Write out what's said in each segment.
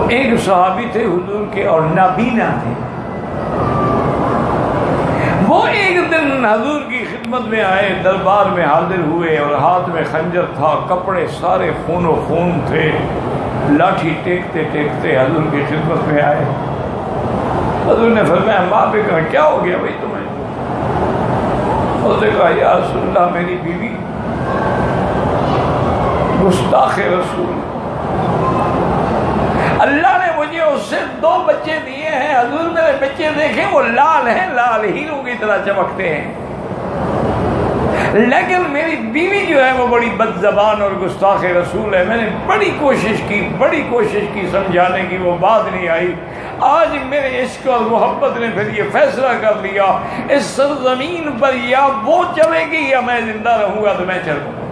ایک صحابی تھے حضور کے اور نابینا تھے. وہ ایک دن حضور کی خدمت میں آئے، دربار میں حاضر ہوئے اور ہاتھ میں خنجر تھا، کپڑے سارے خون و خون تھے. لاٹھی ٹیکتے ٹیکتے حضور کی خدمت میں آئے. حضور نے فرمایا ماں پہ کہا کیا ہو گیا بھائی تمہیں؟ اس نے کہا یا رسول اللہ میری بیوی گستاخ رسول، اللہ نے مجھے اس سے 2 بچے دیے ہیں. حضور میرے بچے دیکھیں وہ لال ہیں، لال ہیروں کی طرح چمکتے ہیں، لیکن میری بیوی جو ہے وہ بڑی بد زبان اور گستاخ رسول ہے. میں نے بڑی کوشش کی سمجھانے کی، وہ بات نہیں آئی. آج میرے عشق اور محبت نے پھر یہ فیصلہ کر لیا اس سرزمین پر یا وہ چلے گی یا میں زندہ رہوں گا تو میں چلوں گا.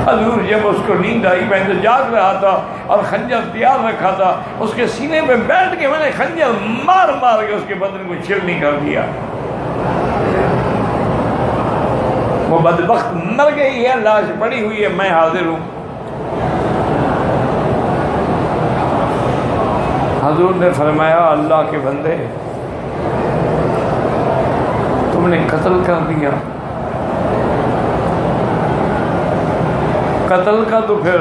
حضور جب اس کو نیند آئی، میں تو جاگ رہا تھا اور خنجر تیار رکھا تھا، اس کے سینے پہ بیٹھ کے میں نے خنجر مار مار کے اس کے بدن کو چھلنی کر دیا. وہ بدبخت مر گئی ہے، لاش پڑی ہوئی ہے، میں حاضر ہوں. حضور نے فرمایا اللہ کے بندے تم نے قتل کر دیا. قتل کا تو پھر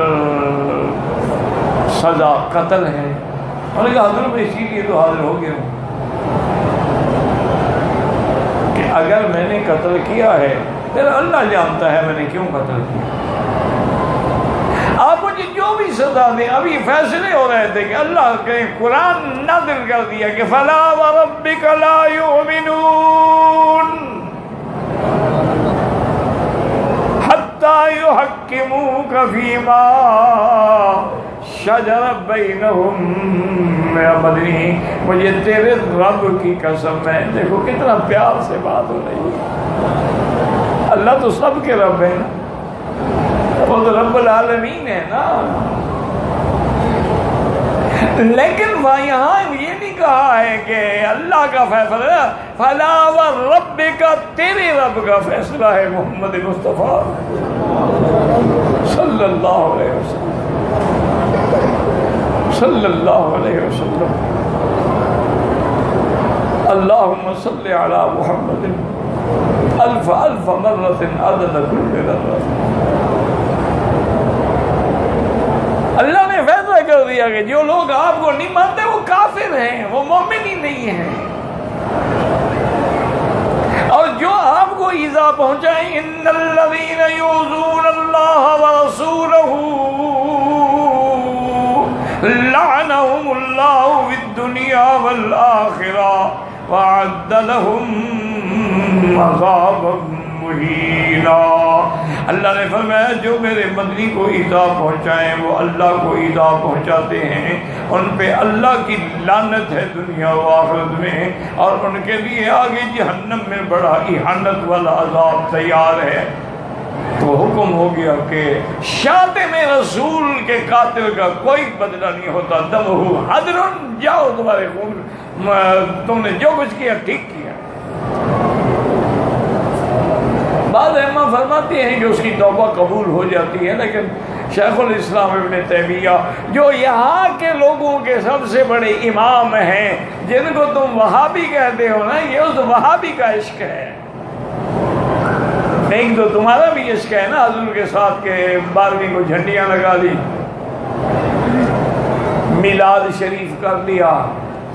سزا قتل ہے. اور کہا حضور میں اسی لیے تو حاضر ہو گیا ہوں کہ اگر میں نے قتل کیا ہے پھر اللہ جانتا ہے میں نے کیوں قتل کیا. آپ مجھے جو بھی سزا دیں، ابھی فیصلے ہو رہے تھے کہ اللہ کے قرآن نازل کر دیا کہ فلا وربک لا یؤمنون حتی یحکموک فیما شجر بینہم. میرا مدنی مجھے تیرے رب کی قسم ہے، دیکھو کتنا پیار سے بات ہو رہی ہے. اللہ تو سب کے رب ہے نا، وہ تو رب العالمین ہے نا. لیکن یہاں یہ نہیں کہا ہے کہ اللہ کا فیصلہ، فلا وربک تیرے رب کا فیصلہ ہے. محمد مصطفیٰ صلی اللہ علیہ وسلم صلی اللہ علیہ وسلم. اللہم صلی علی محمد الف الف مرۃ عدد کل ذرہ. اللہ نے فیصلہ کر دیا کہ جو لوگ آپ کو نہیں مانتے وہ کافر ہیں، وہ مومن ہی نہیں ہیں. اور جو آپ کو ایذا پہنچائیں ان الذین یؤذون اللہ ورسولہ لعنہم اللہ فی الدنیا والآخرہ وأعد لهم عذابا مہینا. اللہ نے فرمایا جو میرے مدنی کو ایذا پہنچائیں وہ اللہ کو ایذا پہنچاتے ہیں، ان پہ اللہ کی لعنت ہے دنیا و آخرت میں، اور ان کے لیے آگے جہنم میں بڑا اہانت والا عذاب تیار ہے. تو حکم ہو گیا کہ شاتم رسول کے قاتل کا کوئی بدلہ نہیں ہوتا. دمہ حدر، جاؤ تمہارے خون، تم نے جو کچھ کیا ٹھیک کیا. بعض ائمہ فرماتے ہیں کہ اس کی توبہ قبول ہو جاتی ہے، لیکن شیخ الاسلام ابن تیمیہ جو یہاں کے لوگوں کے سب سے بڑے امام ہیں، جن کو تم وہابی کہتے ہو نا، یہ اس وہابی کا عشق ہے. ایک تو تمہارا بھی عشق ہے نا حضور کے ساتھ کہ 12ویں کو جھنڈیاں لگا لی، میلاد شریف کر لیا،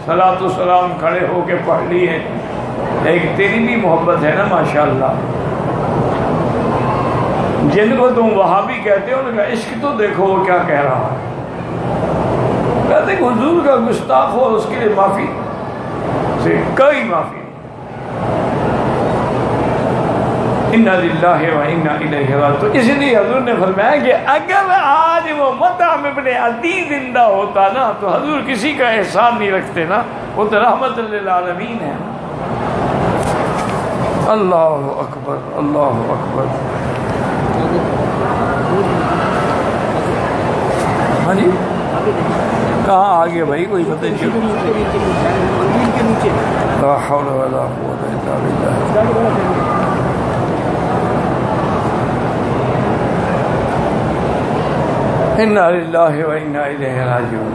صلاۃ و سلام کھڑے ہو کے پڑھ لیے. ایک تیری بھی محبت ہے نا ماشاءاللہ. جن کو تم وہابی کہتے ہو ان کا عشق تو دیکھو وہ کیا کہہ رہا ہے. کہتے کہ حضور کا گستاخ ہو اس کے لیے معافی سے کوئی معافی. انا للہ و انا الیہ راجعون. تو اس لیے حضور نے فرمایا کہ اگر آج وہ مطعم ابن عدی زندہ ہوتا نا تو حضور کسی کا احسان نہیں رکھتے نا، وہ تو رحمت للعالمین ہے. اللہ اکبر اللہ اکبر. ہاں جی کہاں آگے بھائی کوئی پتہ نہیں. لا حول ولا قوت الا باللہ. انا للہ و انا الیہ راجعون.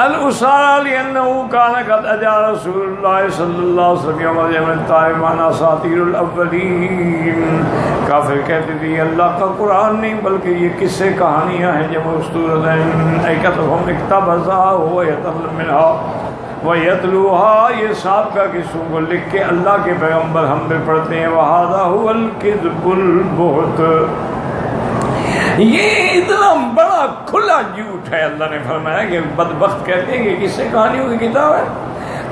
الاسارى لانه كان قد اجا رسول الله صلی اللہ علیہ وسلم یوم الجمعۃ طائفان اساطیر الاولین. کافر کہتے تھے یہ اللہ کا قرآن نہیں بلکہ یہ قصے کہانیاں ہیں جو مستورد ہیں. ایکتهم اقتبسها هو يتعلم منها وَيَتْلُوهَا. یہ سابقہ قصوں کو لکھ کے اللہ کے پیغمبر ہم پہ پڑھتے ہیں. وَهَذَا هُوَ الْكِذْبُ الْبُهْتَ. یہ اتنا بڑا کھلا جھوٹ ہے. اللہ نے فرمایا کہ بدبخت کہتے ہیں کہ قصے کہانیوں کی کتاب ہے.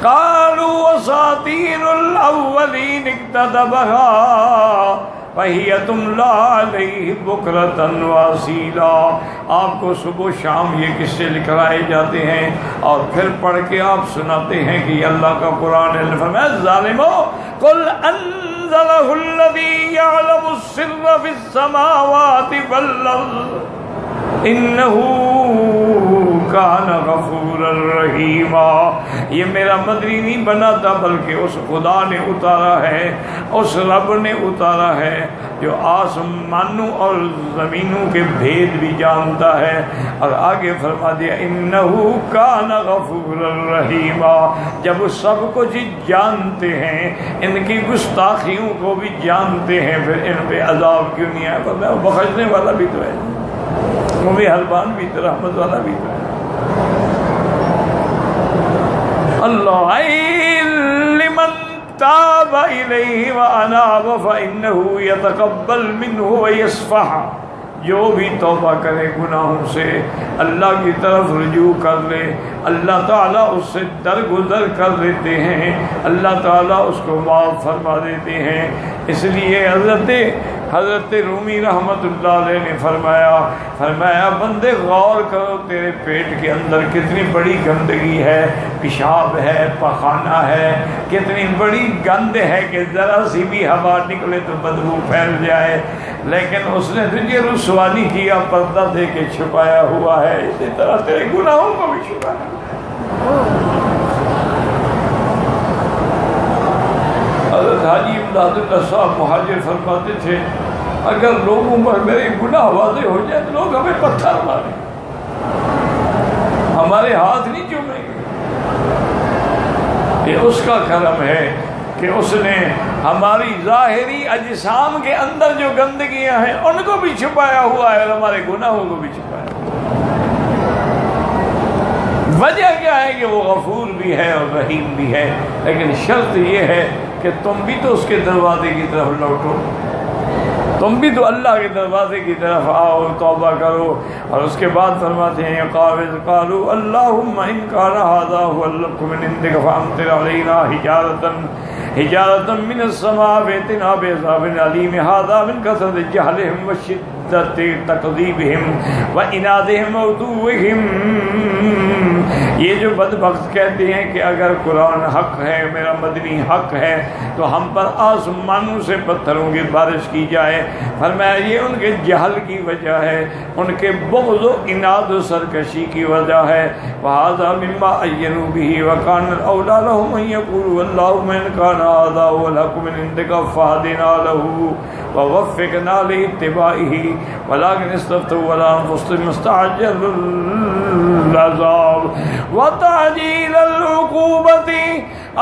قَالُوا أَسَاطِيرُ الْأَوَّلِينَ اكْتَتَبَهَا وَهِيَ تُمْلَىٰ عَلَيْهِ بُكْرَةً وَأَصِيلًا. آپ کو صبح و شام یہ قصے لکھائے جاتے ہیں اور پھر پڑھ کے آپ سناتے ہیں کہ یہ اللہ کا قرآن ہے. فرمایا ظالمو قُلْ أَنزَلَهُ الَّذِي يَعْلَمُ السِّرَّ فِي السَّمَاوَاتِ وَالْأَرْضِ إِنَّهُ كَانَ غَفُورًا رَحِيمًا. یہ میرا مدنی نہیں بنا تھا بلکہ اس خدا نے اتارا ہے، اس رب نے اتارا ہے جو آسمانوں اور زمینوں کے بھید بھی جانتا ہے. اور آگے فرما دیا إِنَّهُ كَانَ غَفُورًا رَحِيمًا. جب سب کچھ جانتے ہیں، ان کی گستاخیوں کو بھی جانتے ہیں، پھر ان پہ عذاب کیوں نہیں آیا؟ فرمایا وہ بخشنے والا بھی تو ہے، وہ بھی حلبان بھی تو، رحمت والا بھی تو ہے. اللہ لمن تاب الیہ واناب فانہ یتقبل منہ ویصفح. جو بھی توبہ کرے گناہوں سے، اللہ کی طرف رجوع کر لے، اللہ تعالیٰ اس سے درگزر کر دیتے ہیں، اللہ تعالیٰ اس کو معاف فرما دیتے ہیں. اس لیے حضرت رومی رحمت اللہ علیہ نے فرمایا بندے غور کرو تیرے پیٹ کے اندر کتنی بڑی گندگی ہے، پیشاب ہے، پخانہ ہے، کتنی بڑی گند ہے کہ ذرا سی بھی ہوا نکلے تو بدبو پھیل جائے. لیکن اس نے تجھے رسوانی کیا، پردہ دے کے چھپایا ہوا ہے. اسی طرح تیرے گناہوں کو بھی چھپایا. حضرت حاجی امداد اللہ صاحب مہاجر فرماتے تھے اگر لوگوں پر میرے گناہ واضح ہو جائے تو لوگ ہمیں پتھر ماریں، ہمارے ہاتھ نہیں چومیں گے. یہ اس کا کرم ہے کہ اس نے ہماری ظاہری اجسام کے اندر جو گندگیاں ہیں ان کو بھی چھپایا ہوا ہے اور ہمارے گناہوں کو بھی چھپایا. وجہ کیا ہے کہ وہ غفور بھی ہے اور رحیم بھی ہے، لیکن شرط یہ ہے کہ تم بھی تو اس کے دروازے کی طرف لوٹو، تم بھی تو اللہ کے دروازے کی طرف آؤ، توبہ کرو. اور اس کے بعد فرماتے ہیں قاوز قالوا اللہم ان کان ھذا ھو الحق من عندک فامطر علینا حجارۃ من السماء فأتنا بعذاب علیم. ھذا من کثرۃ جہلہم وشدۃ تکذیبہم وعنادہم وعدوہم. یہ جو بدبخت کہتے ہیں کہ اگر قرآن حق ہے، میرا مدنی حق ہے، تو ہم پر آسمانوں سے پتھروں کی بارش کی جائے. فرمایا یہ ان کے جہل کی وجہ ہے، ان کے بغض و عناد و سرکشی کی وجہ ہے. وَهَذَا مِمَّا أَيَّنُوا بِهِ وَكَانَ الْأَوْلَىٰ لَهُمْ أَن يَقُولُوا اللَّهُمَّ إِن كَانَ هَٰذَا هُوَ الْحَقُّ مِنْ عِندِكَ فَاهْدِنَا لَهُ وَوَفِّقْنَا لِاتِّبَاعِهِ وَلَٰكِنِ اسْتَفْتَوْا عَلَىٰ أَنفُسِهِمْ اسْتَعْجَلُوا الْعَذَابَ وَتَعْجِيلَ الْعُقُوبَةِ.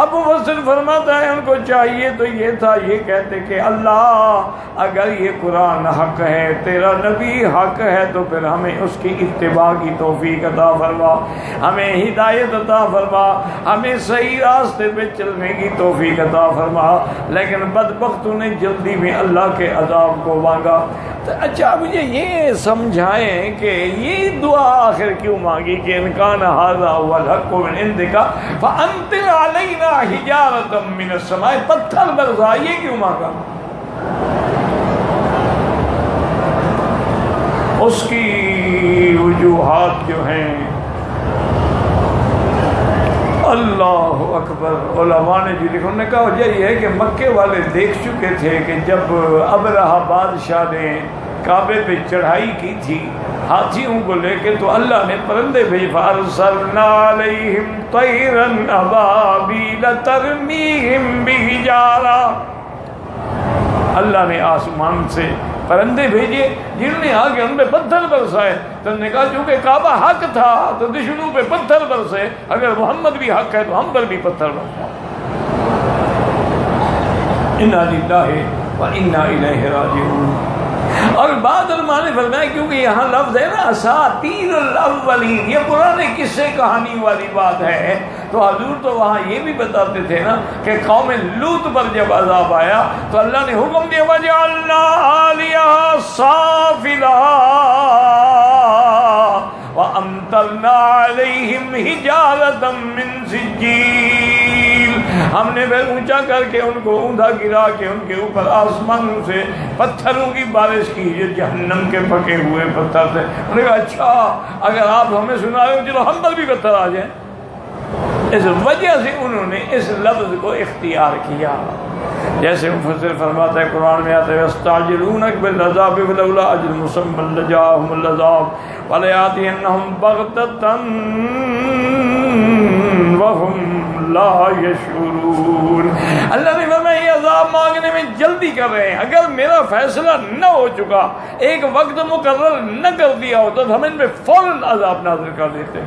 ابو مفسر فرماتا ہے ان کو چاہیے تو یہ تھا، یہ کہتے کہ اللہ اگر یہ قرآن حق ہے، تیرا نبی حق ہے، تو پھر ہمیں اس کی اتباع کی توفیق عطا فرما، ہمیں ہدایت عطا فرما، ہمیں صحیح راستے پہ چلنے کی توفیق عطا فرما. لیکن بدبختوں نے جلدی میں اللہ کے عذاب کو مانگا. تو اچھا مجھے یہ سمجھائیں کہ یہ دعا آخر کیوں مانگی کہ ان کان ھذا ھو الحق من عندک فامطر علینا حجارۃ من السماء، پتھر برسا، یہ کیوں مانگا؟ اس کی وجوہات جو ہیں اللہ اکبر. علماء نے جو لکھا، انہوں نے کہا وجہ یہ ہے کہ مکے والے دیکھ چکے تھے کہ جب ابرہہ بادشاہ نے کعبے پہ چڑھائی کی تھی ہاتھیوں کو لے کے، تو اللہ نے پرندے بھیجے فَأَرْسَلْنَا عَلَيْهِمْ طَيْرًا أَبَابِيلَ تَرْمِيهِمْ بِحِجَارَةٍ. اللہ نے آسمان سے پرندے بھیجے جنہوں نے آ کے ان پہ پتھر برسائے. تو انہوں نے کہا چونکہ کعبہ حق تھا تو دشمنوں پہ پتھر برسے, اگر محمد بھی حق ہے تو ہم پر بھی پتھر برسائے. انا للہ و انا الیہ راجعون. اور بعد علماء نے فرمایا کیونکہ یہاں لفظ ہے نا اساطیر الاولین, یہ پرانے قصے کہانی والی بات ہے, تو حضور تو وہاں یہ بھی بتاتے تھے نا کہ قوم لوط پر جب عذاب آیا تو اللہ نے حکم دیا وجعلنا عالیہا سافلہا وَأَمْطَرْنَا عَلَيْهِمْ حِجَارَةً مِّن سِجِّيلٍ. ہم نے پھر اونچا کر کے ان کو اوندا گرا کے ان کے اوپر آسمان سے پتھروں کی بارش کی, یہ جہنم کے پکے ہوئے پتھر تھے. انہوں نے کہا اچھا اگر آپ ہمیں سنا رہے ہو چلو ہم پر بھی پتھر آ جائیں. اس وجہ سے انہوں نے اس لفظ کو اختیار کیا. جیسے مفسر فرماتا ہے قرآن میں آتا ہے یستعجلونک بالعذاب ولولا اجل مسمى لجاءهم العذاب ولياتينهم بغتة وهم لا يشعرون. اللہ نے فرمایا یہ عذاب مانگنے میں جلدی کر رہے ہیں, اگر میرا فیصلہ نہ ہو چکا, ایک وقت مقرر نہ کر دیا ہوتا تو ہم ان پہ فوراً عذاب نازل کر دیتے.